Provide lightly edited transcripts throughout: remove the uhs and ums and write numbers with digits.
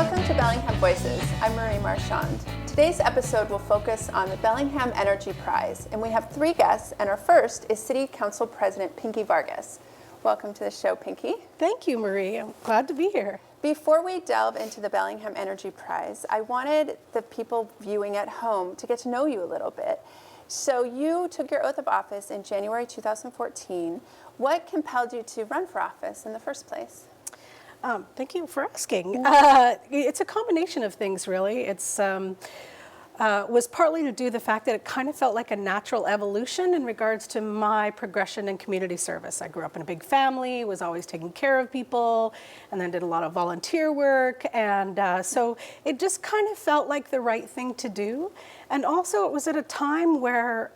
Welcome to Bellingham Voices. I'm Marie Marchand. Today's episode will focus on the Bellingham Energy Prize, and we have three guests, and our first is City Council President Pinky Vargas. Welcome to the show, Pinky. Thank you, Marie. I'm glad to be here. Before we delve into the Bellingham Energy Prize, I wanted the people viewing at home to get to know you a little bit. So you took your oath of office in January 2014. What compelled you to run for office in the first place? Thank you for asking. It's a combination of things, really. It's was partly to do the fact that it kind of felt like a natural evolution in regards to my progression in community service. I grew up in a big family, was always taking care of people, and then did a lot of volunteer work. And so it just kind of felt like the right thing to do. And also it was at a time where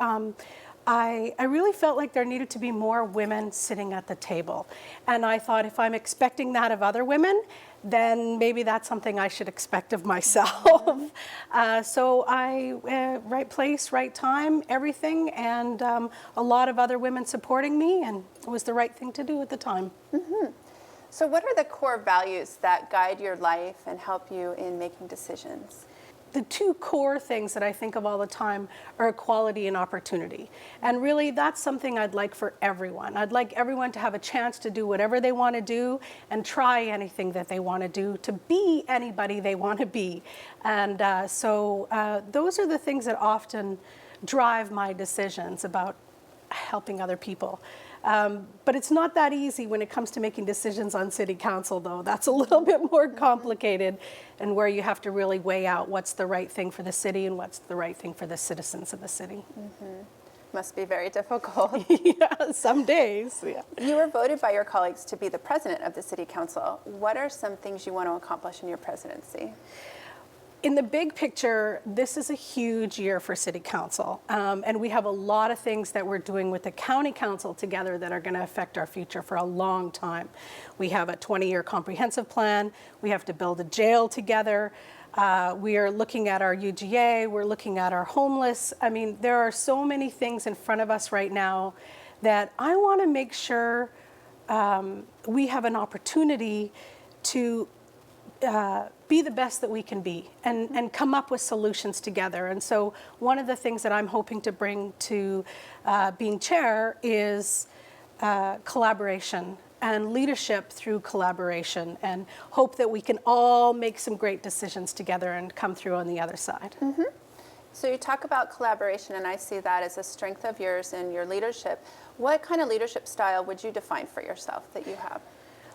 I really felt like there needed to be more women sitting at the table. And I thought, if I'm expecting that of other women, then maybe that's something I should expect of myself. So right place, right time, everything, and a lot of other women supporting me, and it was the right thing to do at the time. Mm-hmm. So what are the core values that guide your life and help you in making decisions? The two core things that I think of all the time are equality and opportunity. And really, that's something I'd like for everyone. I'd like everyone to have a chance to do whatever they want to do and try anything that they want to do, to be anybody they want to be. And so those are the things that often drive my decisions about helping other people. But it's not that easy when it comes to making decisions on city council, though. That's a little bit more complicated, and where you have to really weigh out what's the right thing for the city and what's the right thing for the citizens of the city. Mm-hmm. Must be very difficult. Yeah, some days. Yeah. You were voted by your colleagues to be the president of the city council. What are some things you want to accomplish in your presidency? In the big picture, this is a huge year for City Council, and we have a lot of things that we're doing with the County Council together that are going to affect our future for a long time. We have a 20-year comprehensive plan. We have to build a jail together. We are looking at our UGA. We're looking at our homeless. I mean, there are so many things in front of us right now that I want to make sure we have an opportunity to be the best that we can be and come up with solutions together. And so one of the things that I'm hoping to bring to being chair is collaboration and leadership through collaboration, and hope that we can all make some great decisions together and come through on the other side. Mm-hmm. So you talk about collaboration, and I see that as a strength of yours in your leadership. What kind of leadership style would you define for yourself that you have?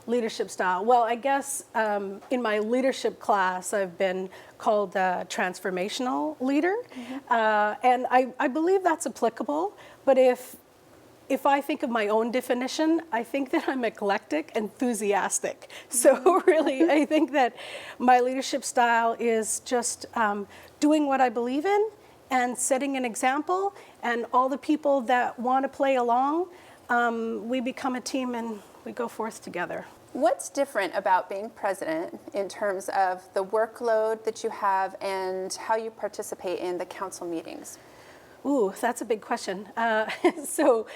Leadership style. Well, I guess in my leadership class, I've been called a transformational leader. Mm-hmm. And I believe that's applicable. But if I think of my own definition, I think that I'm eclectic, enthusiastic. So really, I think that my leadership style is just doing what I believe in and setting an example. And all the people that want to play along, we become a team and we go forth together. What's different about being president in terms of the workload that you have and how you participate in the council meetings? Ooh, that's a big question. So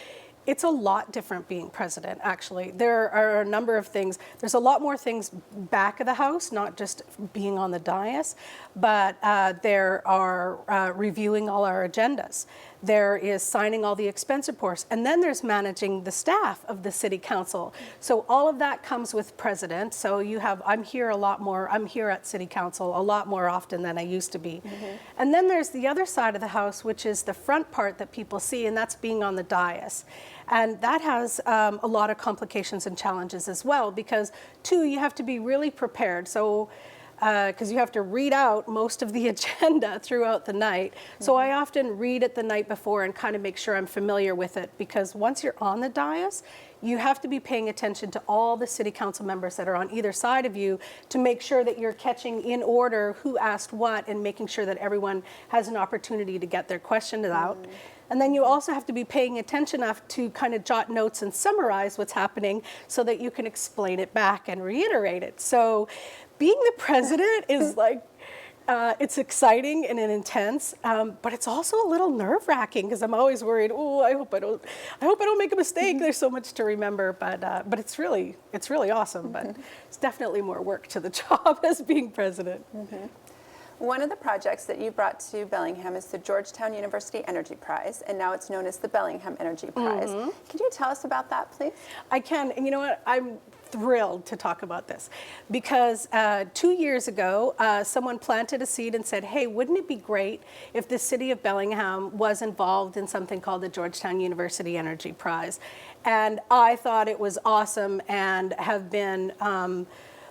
it's a lot different being president, actually. There are a number of things. There's a lot more things back of the house, not just being on the dais, but there are reviewing all our agendas. There is signing all the expense reports, and then there's managing the staff of the city council. So all of that comes with president. So I'm here at city council a lot more often than I used to be. Mm-hmm. And then there's the other side of the house, which is the front part that people see, and that's being on the dais. And that has a lot of complications and challenges as well, because you have to be really prepared. So because you have to read out most of the agenda throughout the night. Mm-hmm. So I often read it the night before and kind of make sure I'm familiar with it, because once you're on the dais, you have to be paying attention to all the city council members that are on either side of you to make sure that you're catching in order who asked what and making sure that everyone has an opportunity to get their questions out. Mm-hmm. And then you also have to be paying attention enough to kind of jot notes and summarize what's happening so that you can explain it back and reiterate it. So being the president is like It's exciting and intense, but it's also a little nerve-wracking because I'm always worried. Oh, I hope I don't make a mistake. There's so much to remember, but it's really awesome. But it's definitely more work to the job as being president. One of the projects that you brought to Bellingham is the Georgetown University Energy Prize, and now it's known as the Bellingham Energy Prize. Can you tell us about that, please? I can, and you know what? I'm thrilled to talk about this because 2 years ago, someone planted a seed and said, hey, wouldn't it be great if the city of Bellingham was involved in something called the Georgetown University Energy Prize? And I thought it was awesome and have been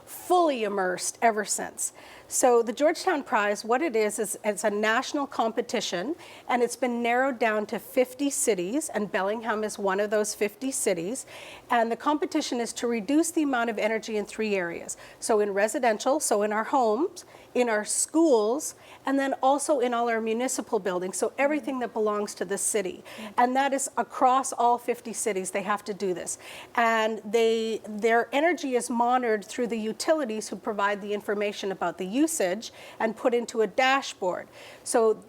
fully immersed ever since. So the Georgetown Prize, what it is it's a national competition, and it's been narrowed down to 50 cities, and Bellingham is one of those 50 cities. And the competition is to reduce the amount of energy in 3 areas. So in residential, so in our homes, in our schools, and then also in all our municipal buildings, so everything that belongs to the city. And that is across all 50 cities, they have to do this. And their energy is monitored through the utilities who provide the information about the usage and put into a dashboard. So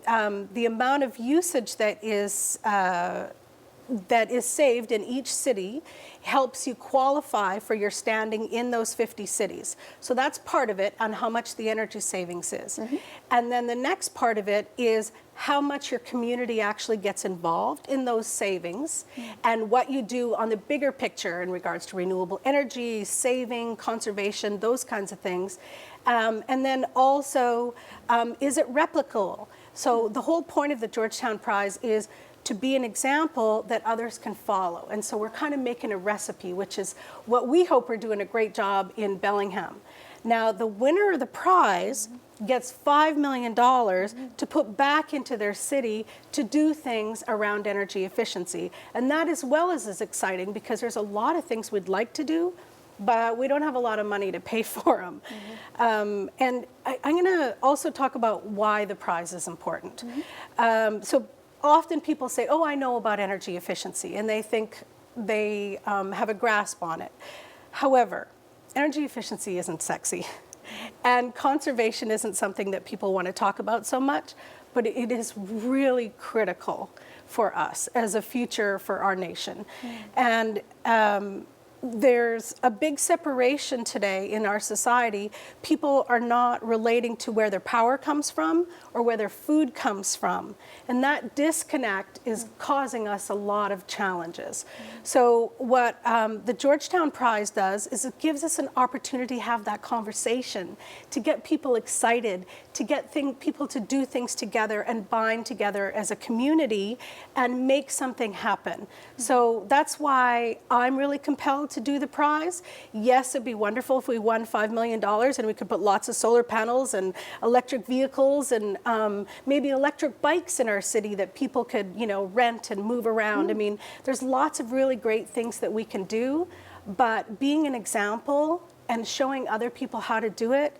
the amount of usage that is saved in each city helps you qualify for your standing in those 50 cities. So that's part of it on how much the energy savings is. And then the next part of it is how much your community actually gets involved in those savings and what you do on the bigger picture in regards to renewable energy, saving, conservation, those kinds of things. And then also, is it replicable? So the whole point of the Georgetown Prize is to be an example that others can follow. And so we're kind of making a recipe, which is what we hope we're doing a great job in Bellingham. Now, the winner of the prize gets $5 million to put back into their city to do things around energy efficiency. And that as well is exciting because there's a lot of things we'd like to do, but we don't have a lot of money to pay for them. And I'm going to also talk about why the prize is important. So often people say, oh, I know about energy efficiency, and they think they have a grasp on it. However, energy efficiency isn't sexy, and conservation isn't something that people want to talk about so much, but it is really critical for us as a future for our nation. And there's a big separation today in our society. People are not relating to where their power comes from or where their food comes from. And that disconnect is causing us a lot of challenges. So what the Georgetown Prize does is it gives us an opportunity to have that conversation, to get people excited, to get people to do things together and bind together as a community and make something happen. So that's why I'm really compelled to do the prize. Yes, it'd be wonderful if we won $5 million and we could put lots of solar panels and electric vehicles and maybe electric bikes in our city that people could, rent and move around. I mean, there's lots of really great things that we can do, but being an example and showing other people how to do it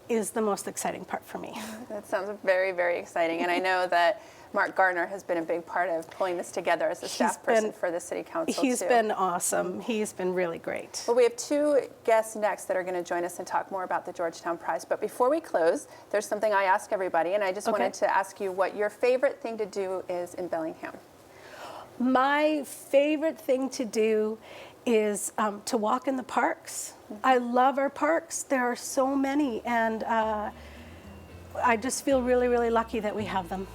is the most exciting part for me. That sounds very, very exciting. And I know that Mark Gardner has been a big part of pulling this together as a staff person for the City Council, He's been awesome. He's been really great. Well, we have 2 guests next that are going to join us and talk more about the Georgetown Prize. But before we close, there's something I ask everybody, and I just wanted to ask you what your favorite thing to do is in Bellingham. My favorite thing to do is to walk in the parks. I love our parks. There are so many, and I just feel really, really lucky that we have them.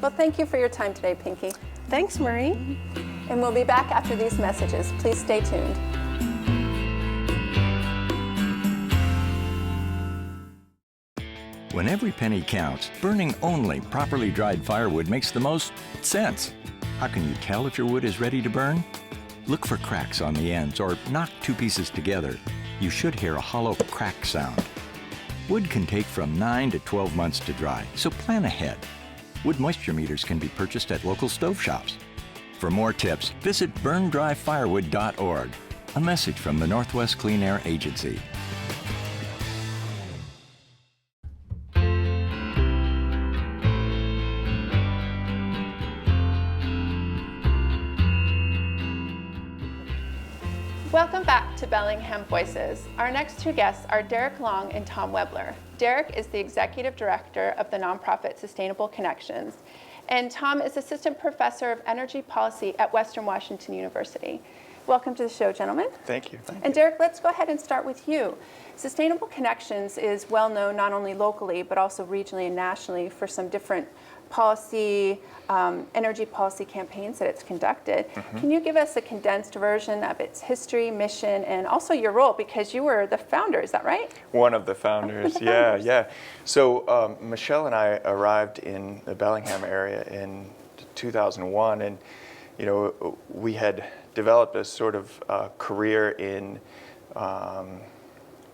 Well, thank you for your time today, Pinky. Thanks, Marie. And we'll be back after these messages. Please stay tuned. When every penny counts, burning only properly dried firewood makes the most sense. How can you tell if your wood is ready to burn? Look for cracks on the ends or knock 2 pieces together. You should hear a hollow crack sound. Wood can take from 9 to 12 months to dry, so plan ahead. Wood moisture meters can be purchased at local stove shops. For more tips, visit burndryfirewood.org. A message from the Northwest Clean Air Agency. Welcome back to Bellingham Voices. Our next two guests are Derek Long and Tom Webler. Derek is the Executive Director of the nonprofit Sustainable Connections, and Tom is Assistant Professor of Energy Policy at Western Washington University. Welcome to the show, gentlemen. Thank you. And Derek, let's go ahead and start with you. Sustainable Connections is well known not only locally, but also regionally and nationally for some different policy, energy policy campaigns that it's conducted. Can you give us a condensed version of its history, mission, and also your role? Because you were the founder, is that right? One of the founders, yeah. So Michelle and I arrived in the Bellingham area in 2001, and we had developed a sort of career in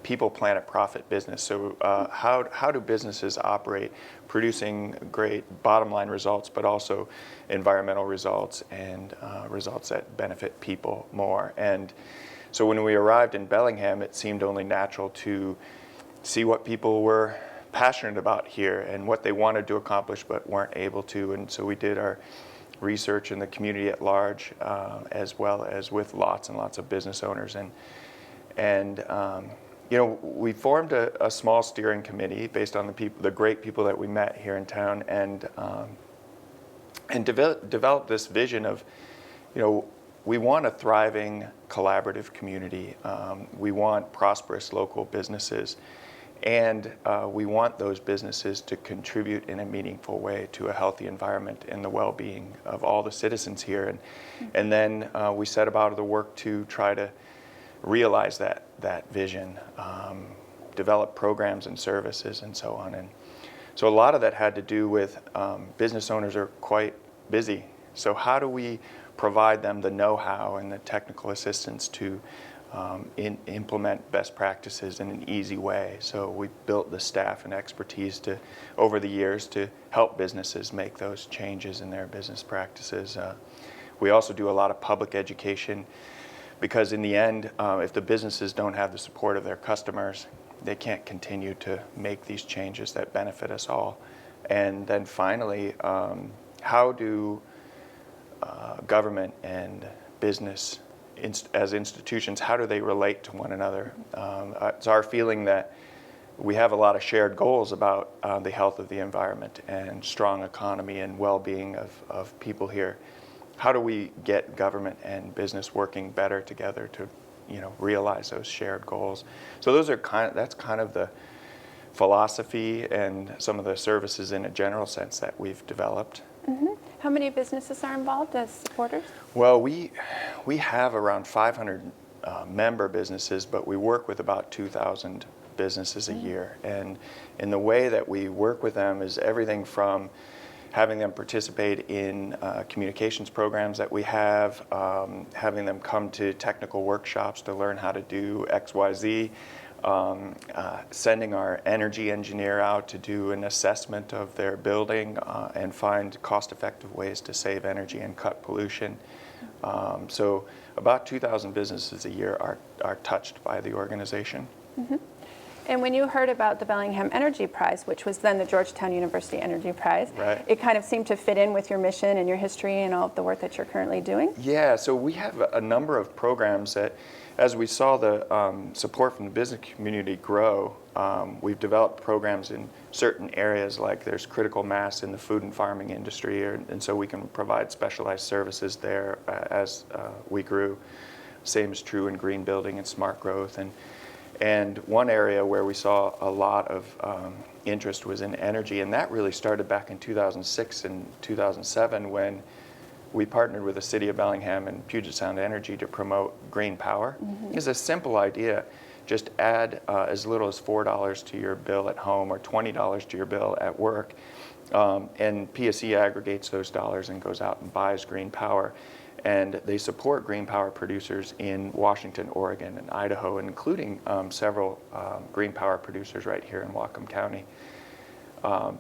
people, planet, profit business. So how do businesses operate, producing great bottom line results, but also environmental results and results that benefit people more? And so when we arrived in Bellingham, it seemed only natural to see what people were passionate about here and what they wanted to accomplish but weren't able to. And so we did our research in the community at large, as well as with lots and lots of business owners. And we formed a small steering committee based on the great people that we met here in town, and developed this vision of, we want a thriving, collaborative community. We want prosperous local businesses, and we want those businesses to contribute in a meaningful way to a healthy environment and the well-being of all the citizens here. And then we set about the work to try to realize that vision, develop programs and services and so on. And so a lot of that had to do with business owners are quite busy. So how do we provide them the know-how and the technical assistance to implement best practices in an easy way? So we built the staff and expertise over the years to help businesses make those changes in their business practices. We also do a lot of public education, because in the end, if the businesses don't have the support of their customers, they can't continue to make these changes that benefit us all. And then finally, how do government and business as institutions, how do they relate to one another? It's our feeling that we have a lot of shared goals about the health of the environment and strong economy and well-being of people here. How do we get government and business working better together to, realize those shared goals? So that's kind of the philosophy and some of the services in a general sense that we've developed. Mm-hmm. How many businesses are involved as supporters? Well, we have around 500 member businesses, but we work with about 2,000 businesses a year. And in the way that we work with them is everything from having them participate in communications programs that we have, having them come to technical workshops to learn how to do XYZ, sending our energy engineer out to do an assessment of their building and find cost-effective ways to save energy and cut pollution. So about 2,000 businesses a year are touched by the organization. Mm-hmm. And when you heard about the Bellingham Energy Prize, which was then the Georgetown University Energy Prize, right, it kind of seemed to fit in with your mission and your history and all of the work that you're currently doing? Yeah, so we have a number of programs that, as we saw the support from the business community grow, we've developed programs in certain areas, like there's critical mass in the food and farming industry, and so we can provide specialized services there as we grew. Same is true in green building and smart growth. And one area where we saw a lot of interest was in energy, and that really started back in 2006 and 2007 when we partnered with the City of Bellingham and Puget Sound Energy to promote green power. Mm-hmm. It's a simple idea. Just add as little as $4 to your bill at home or $20 to your bill at work, and PSE aggregates those dollars and goes out and buys green power. And they support green power producers in Washington, Oregon, and Idaho, including several green power producers right here in Whatcom County.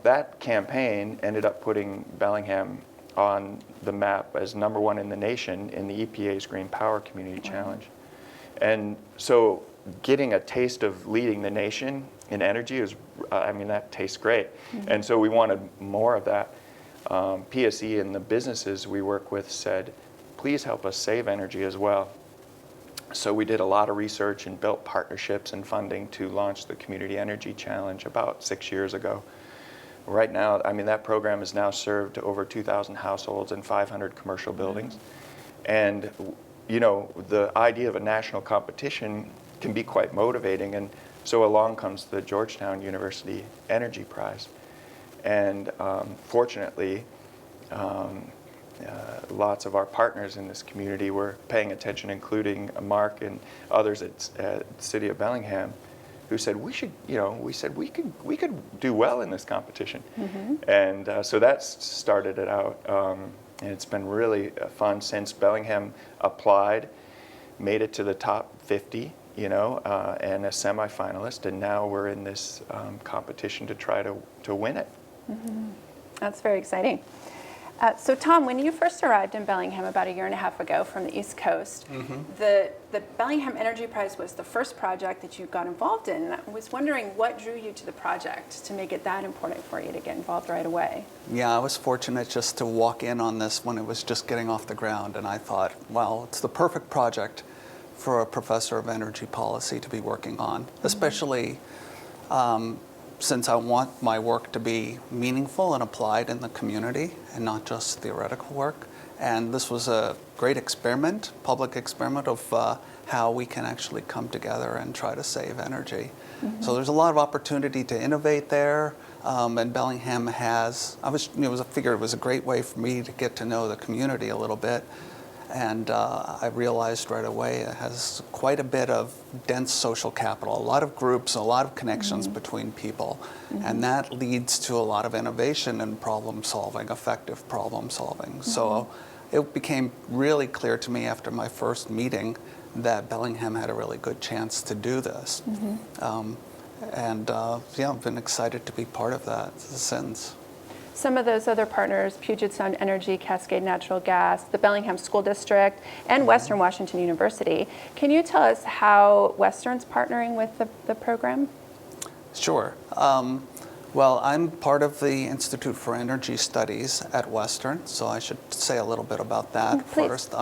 That campaign ended up putting Bellingham on the map as #1 in the nation in the EPA's Green Power Community Challenge. And so getting a taste of leading the nation in energy is, that tastes great. Mm-hmm. And so we wanted more of that. PSE and the businesses we work with said, please help us save energy as well. So we did a lot of research and built partnerships and funding to launch the Community Energy Challenge about 6 years ago. Right now, I mean, that program has now served over 2,000 households and 500 commercial buildings. And, you know, the idea of a national competition can be quite motivating. And so along comes the Georgetown University Energy Prize. And fortunately, lots of our partners in this community were paying attention, including Mark and others at the City of Bellingham, who said we should, you know, we said we could do well in this competition, and so that's started it out, and it's been really fun since Bellingham applied, made it to the top 50, you know, and a semifinalist, and now we're in this competition to try to win it. That's very exciting. So Tom, when you first arrived in Bellingham about 1.5 years ago from the East Coast, the Bellingham Energy Prize was the first project that you got involved in. And I was wondering what drew you to the project to make it that important for you to get involved right away? Yeah, I was fortunate just to walk in on this when it was just getting off the ground, and I thought, well, it's the perfect project for a professor of energy policy to be working on, especially since I want my work to be meaningful and applied in the community and not just theoretical work. And this was a great experiment, public experiment of how we can actually come together and try to save energy. So there's a lot of opportunity to innovate there. And Bellingham has, I figured it was a great way for me to get to know the community a little bit. And I realized right away it has quite a bit of dense social capital, a lot of groups, a lot of connections between people. And that leads to a lot of innovation and problem solving, effective problem solving. So it became really clear to me after my first meeting that Bellingham had a really good chance to do this. Yeah, I've been excited to be part of that since. Some of those other partners, Puget Sound Energy, Cascade Natural Gas, the Bellingham School District, and Western Washington University. Can you tell us how Western's partnering with the program? Sure. Well, I'm part of the Institute for Energy Studies at Western, so I should say a little bit about that first.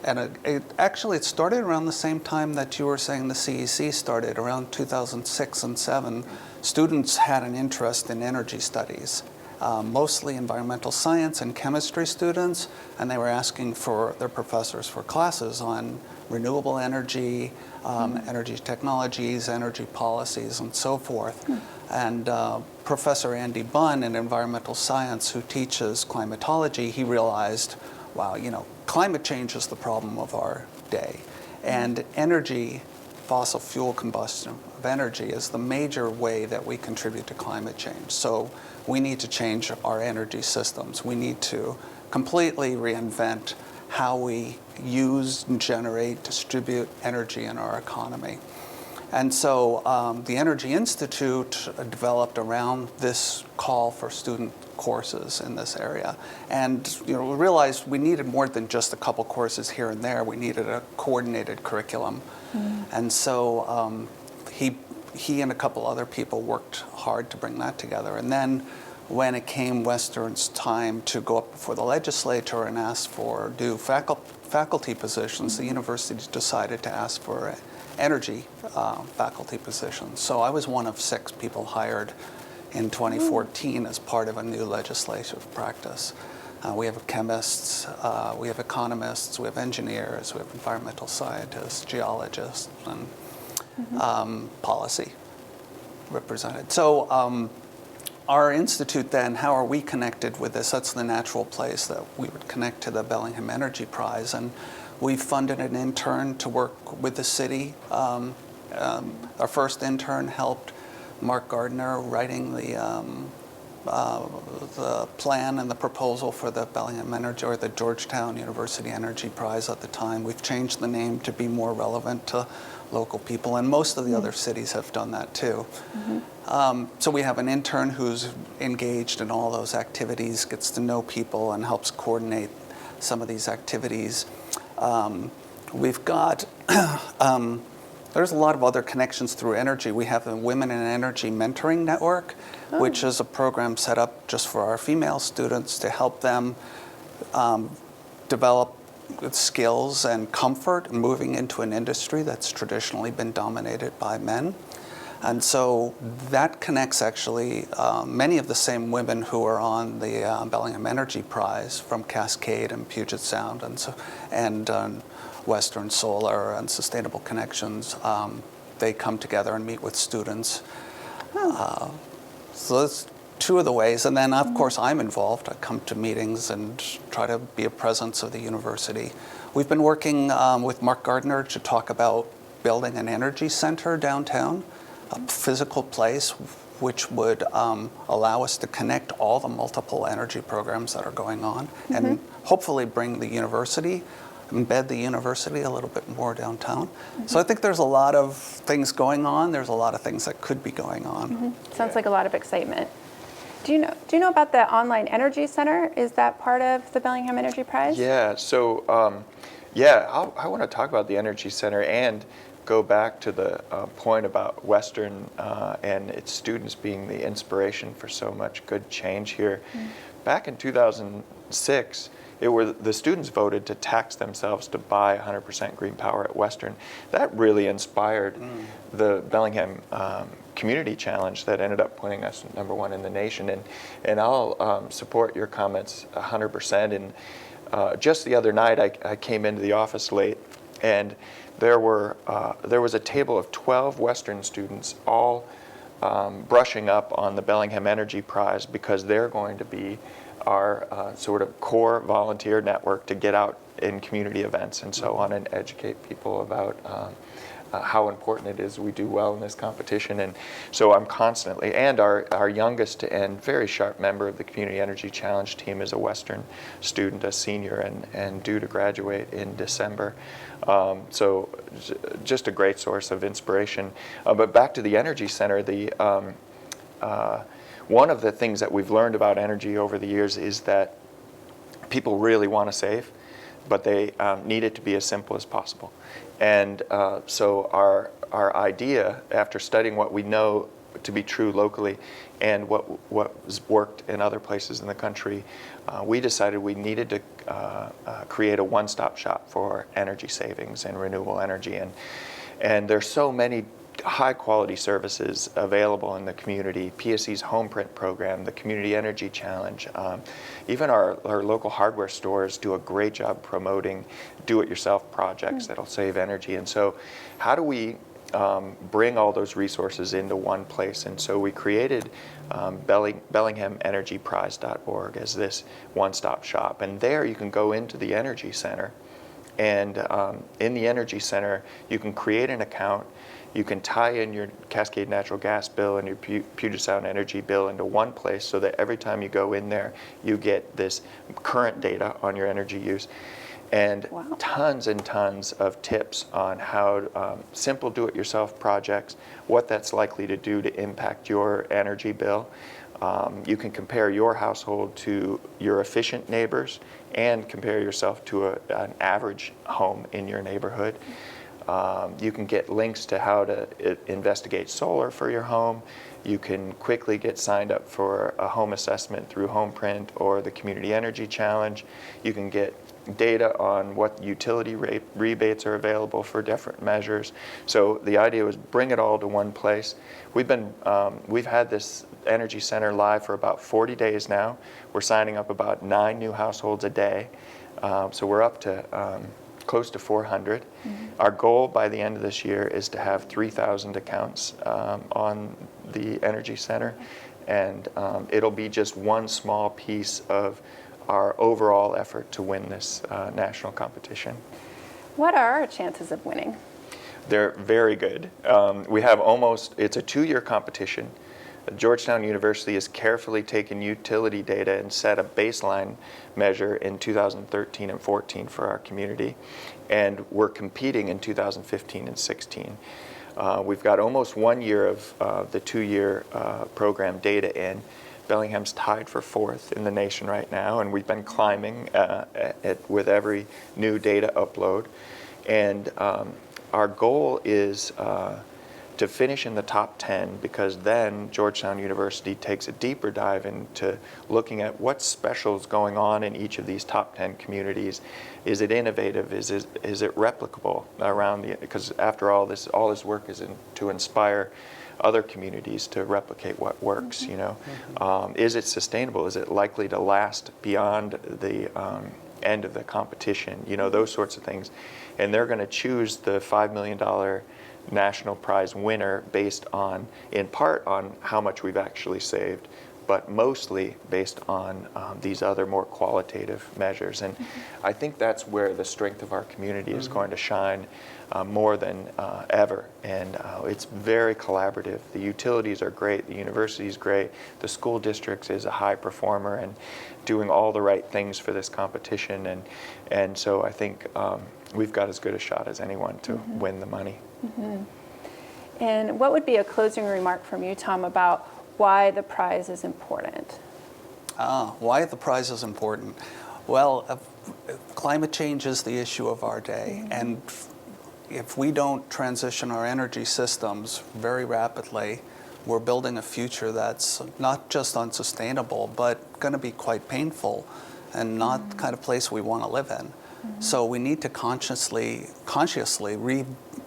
And it started around the same time that you were saying the CEC started, around 2006 and 2007. Students had an interest in energy studies, mostly environmental science and chemistry students, and they were asking for their professors for classes on renewable energy, energy technologies, energy policies, and so forth. And Professor Andy Bunn in environmental science, who teaches climatology, he realized, wow, you know, climate change is the problem of our day. And energy, fossil fuel combustion of energy, is the major way that we contribute to climate change. So we need to change our energy systems. We need to completely reinvent how we use, generate, distribute energy in our economy. And so the Energy Institute developed around this call for student courses in this area. And we realized we needed more than just a couple courses here and there. We needed a coordinated curriculum. And so he and a couple other people worked hard to bring that together. And then when it came Western's time to go up before the legislature and ask for new faculty positions, the university decided to ask for energy faculty positions. So I was one of 6 people hired in 2014 as part of a new legislative practice. We have chemists, we have economists, we have engineers, we have environmental scientists, geologists, and policy represented. So our institute then, how are we connected with this? That's the natural place that we would connect to the Bellingham Energy Prize. And we funded an intern to work with the city. Our first intern helped Mark Gardner writing the plan and the proposal for the Bellingham Energy, or the Georgetown University Energy Prize at the time. We've changed the name to be more relevant to local people, and most of the other cities have done that too. So we have an intern who's engaged in all those activities, gets to know people, and helps coordinate some of these activities. We've got, there's a lot of other connections through energy. We have the Women in Energy Mentoring Network, which is a program set up just for our female students to help them develop skills and comfort moving into an industry that's traditionally been dominated by men. And so that connects actually many of the same women who are on the Bellingham Energy Prize from Cascade and Puget Sound and Western Solar and Sustainable Connections. They come together and meet with students. So that's two of the ways. And then, of course, I'm involved. I come to meetings and try to be a presence of the university. We've been working with Mark Gardner to talk about building an energy center downtown, a physical place which would allow us to connect all the multiple energy programs that are going on and hopefully bring the university, embed the university a little bit more downtown. So I think there's a lot of things going on. There's a lot of things that could be going on. Sounds like a lot of excitement. Do you know about the online energy center? Is that part of the Bellingham Energy Prize? Yeah, so I want to talk about the Energy Center and go back to the point about Western and its students being the inspiration for so much good change here. Back in 2006, the students voted to tax themselves to buy 100% green power at Western. That really inspired the Bellingham Community Challenge that ended up putting us #1 in the nation. And I'll support your comments 100%. And just the other night, I came into the office late, and there was a table of 12 Western students all brushing up on the Bellingham Energy Prize because they're going to be our sort of core volunteer network to get out in community events and so on and educate people about how important it is we do well in this competition. And so I'm constantly, and our youngest and very sharp member of the Community Energy Challenge team is a Western student, a senior, and due to graduate in December. So just a great source of inspiration. But back to the Energy Center, one of the things that we've learned about energy over the years is that people really want to save, but they need it to be as simple as possible. And so our idea, after studying what we know to be true locally and what's worked in other places in the country, we decided we needed to create a one-stop shop for energy savings and renewable energy. And there's so many high-quality services available in the community. PSE's Home Print program, the Community Energy Challenge, even our local hardware stores do a great job promoting do-it-yourself projects that'll save energy. And so how do we bring all those resources into one place? And so we created BellinghamEnergyPrize.org as this one-stop shop. And there you can go into the Energy Center. And in the Energy Center, you can create an account. You can tie in your Cascade natural gas bill and your Puget Sound energy bill into one place so that every time you go in there, you get this current data on your energy use. And tons and tons of tips on how simple do-it-yourself projects, what that's likely to do to impact your energy bill. You can compare your household to your efficient neighbors and compare yourself to an average home in your neighborhood. You can get links to how to investigate solar for your home. You can quickly get signed up for a home assessment through Home Print or the Community Energy Challenge. You can get data on what utility rebates are available for different measures. So the idea was bring it all to one place. We've had this Energy Center live for about 40 days now. We're signing up about 9 new households a day. So we're up to close to 400. Our goal by the end of this year is to have 3,000 accounts on the Energy Center. And it'll be just one small piece of our overall effort to win this national competition. What are our chances of winning? They're very good. We have it's a 2-year competition. Georgetown University has carefully taken utility data and set a baseline measure in 2013 and 14 for our community. And we're competing in 2015 and 16. We've got almost 1 year of the 2-year program data in. Bellingham's tied for 4th in the nation right now, and we've been climbing with every new data upload. And our goal is to finish in the top 10, because then Georgetown University takes a deeper dive into looking at what special is going on in each of these top 10 communities. Is it innovative? Is it replicable around the, because after all this work is to inspire other communities to replicate what works, you know. Is it sustainable? Is it likely to last beyond the end of the competition? You know, those sorts of things. And they're going to choose the $5 million national prize winner based on, in part, on how much we've actually saved, but mostly based on these other more qualitative measures. And I think that's where the strength of our community is going to shine more than ever. And it's very collaborative. The utilities are great, the university is great, the school district is a high performer and doing all the right things for this competition. And so I think we've got as good a shot as anyone to win the money. And what would be a closing remark from you, Tom, about why the prize is important? Why the prize is important? Well, climate change is the issue of our day, and if we don't transition our energy systems very rapidly, we're building a future that's not just unsustainable, but going to be quite painful and not the kind of place we want to live in. So we need to consciously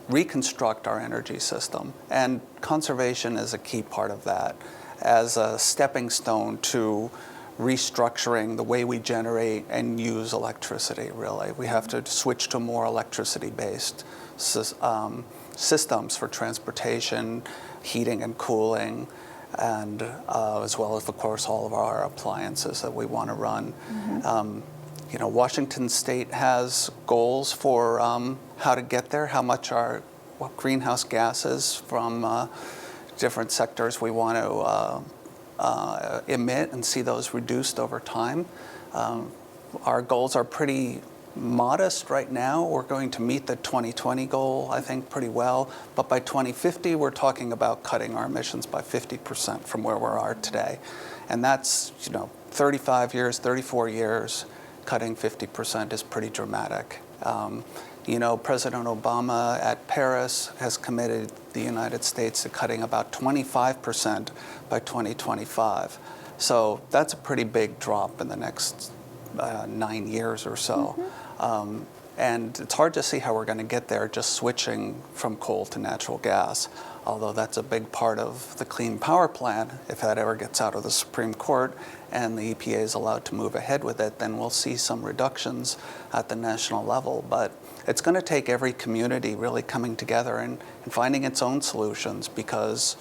reconstruct our energy system, and conservation is a key part of that as a stepping stone to restructuring the way we generate and use electricity, really. We have to switch to more electricity-based systems for transportation, heating and cooling, and as well as, of course, all of our appliances that we want to run. You know, Washington State has goals for how to get there, how much what greenhouse gases from different sectors we want to emit and see those reduced over time. Our goals are pretty modest right now. We're going to meet the 2020 goal, I think, pretty well. But by 2050, we're talking about cutting our emissions by 50% from where we are today. And that's, you know, 35 years, 34 years. Cutting 50% is pretty dramatic. You know, President Obama at Paris has committed the United States to cutting about 25% by 2025. So that's a pretty big drop in the next 9 years or so. And it's hard to see how we're going to get there just switching from coal to natural gas, although that's a big part of the Clean Power Plan. If that ever gets out of the Supreme Court and the EPA is allowed to move ahead with it, then we'll see some reductions at the national level. But it's going to take every community really coming together and finding its own solutions, because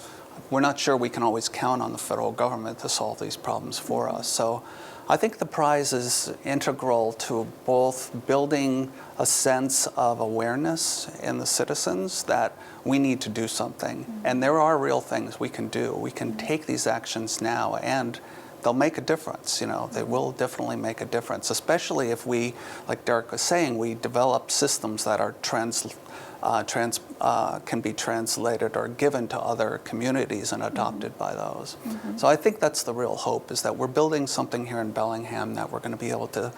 we're not sure we can always count on the federal government to solve these problems for us. So I think the prize is integral to both building a sense of awareness in the citizens that we need to do something. And there are real things we can do. We can take these actions now, and they'll make a difference. You know, they will definitely make a difference, especially if we, like Derek was saying, we develop systems that are can be translated or given to other communities and adopted by those. So I think that's the real hope, is that we're building something here in Bellingham that we're going to be able to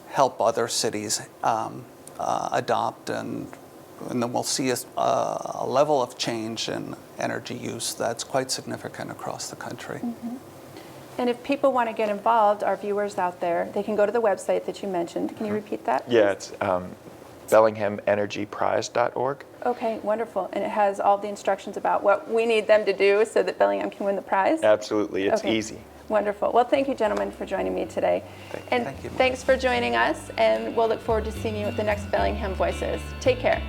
help other cities adopt, and then we'll see a level of change in energy use that's quite significant across the country. And if people want to get involved, our viewers out there, they can go to the website that you mentioned. Can you repeat that, please? Yeah, it's BellinghamEnergyPrize.org. Okay, wonderful. And it has all the instructions about what we need them to do so that Bellingham can win the prize? Absolutely, it's Okay. easy. Wonderful. Well, thank you, gentlemen, for joining me today. And Thank you. thanks for joining us, and we'll look forward to seeing you at the next Bellingham Voices. Take care.